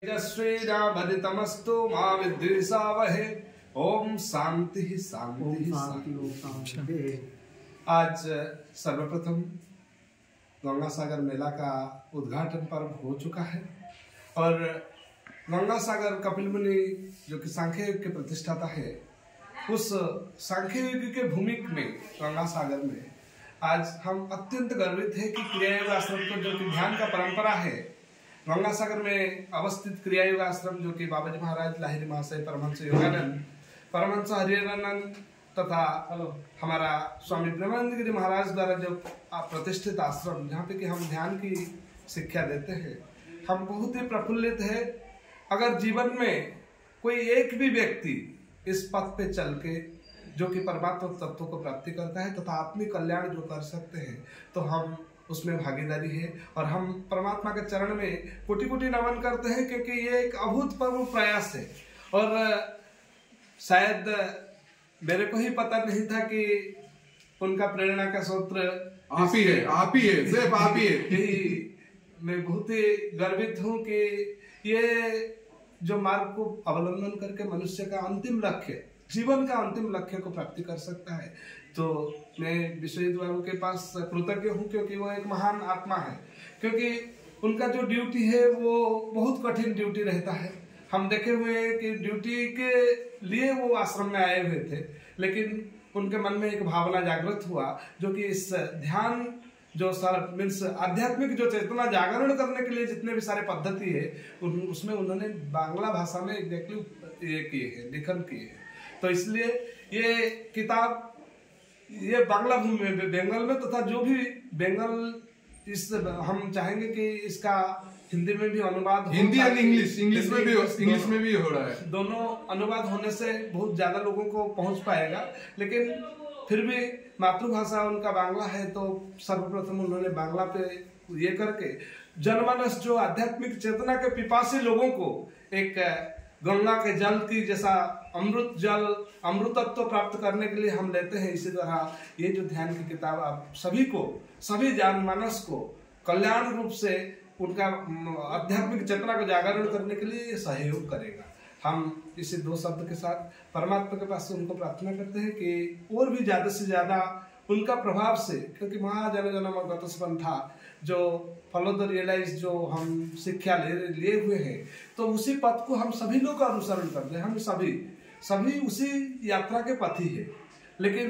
श्रीरामस्तु मा विद्विषावहे। ओम शांति शांति शांति। आज सर्वप्रथम गंगा सागर मेला का उद्घाटन पर्व हो चुका है और गंगा सागर कपिल मुनि जो कि सांख्य युग के प्रतिष्ठाता है, उस सांख्य युग के भूमि में गंगा सागर में आज हम अत्यंत गर्वित है कि क्रियायोग आश्रम को जो कि ध्यान का परंपरा है, गंगा सागर में अवस्थित क्रियायोग आश्रम जो कि बाबा जी महाराज लाहिरी महाशय, परमहंस योगानंद, परमहंस हरिहरानंद तथा हमारा स्वामी प्रेमानंद गिरी महाराज द्वारा जो प्रतिष्ठित आश्रम, जहाँ पे कि हम ध्यान की शिक्षा देते हैं, हम बहुत ही प्रफुल्लित है। अगर जीवन में कोई एक भी व्यक्ति इस पथ पे चल के जो कि परमात्मा तत्व को प्राप्ति करता है तथा आत्मिक कल्याण जो कर सकते हैं, तो हम उसमें भागीदारी है और हम परमात्मा के चरण में कोटि कोटि नमन करते हैं, क्योंकि ये एक अभूतपूर्व प्रयास है। और शायद मेरे को ही पता नहीं था कि उनका प्रेरणा का सूत्र आप ही है, सिर्फ आप ही है। मैं बहुत ही गर्वित हूँ कि ये जो मार्ग को अवलंबन करके मनुष्य का अंतिम लक्ष्य, जीवन का अंतिम लक्ष्य को प्राप्ति कर सकता है। तो मैं विश्वजीत बाबू के पास कृतज्ञ हूँ, क्योंकि वो एक महान आत्मा है, क्योंकि उनका जो ड्यूटी है वो बहुत कठिन ड्यूटी रहता है। हम देखे हुए हैं कि ड्यूटी के लिए वो आश्रम में आए हुए थे, लेकिन उनके मन में एक भावना जागृत हुआ जो कि इस ध्यान जो सारा मीन्स आध्यात्मिक जो चेतना जागरण करने के लिए जितने भी सारे पद्धति है, उसमें उन्होंने बांग्ला भाषा में एग्जैक्टली ये किए हैं, लेखन किए हैं। तो इसलिए ये किताब ये बांग्ला भूमि में, बंगाल में तथा जो भी बंगाल, इस हम चाहेंगे कि इसका हिंदी में भी अनुवाद हो, हिंदी और इंग्लिश में भी हो रहा है। दोनों अनुवाद होने से बहुत ज्यादा लोगों को पहुंच पाएगा, लेकिन फिर भी मातृभाषा उनका बांग्ला है, तो सर्वप्रथम उन्होंने बांग्ला पे ये करके जनमानस जो आध्यात्मिक चेतना के पिपासी लोगों को एक गंगा के जल की जैसा अमृत जल, अमृतत्व प्राप्त करने के लिए हम लेते हैं, इसी तरह ये जो ध्यान की किताब आप सभी को, सभी जनमानस को कल्याण रूप से उनका आध्यात्मिक चेतना को जागरण करने के लिए सहयोग करेगा। हम इसी दो शब्द के साथ परमात्मा के पास से उनको प्रार्थना करते हैं कि और भी ज्यादा से ज्यादा उनका प्रभाव से, क्योंकि महाजन जनम गतस्पंथा जो फॉलो द रियलाइज जो हम शिक्षा लिए हुए हैं, तो उसी पथ को हम सभी लोग का अनुसरण करते हैं। हम सभी उसी यात्रा के पथी है, लेकिन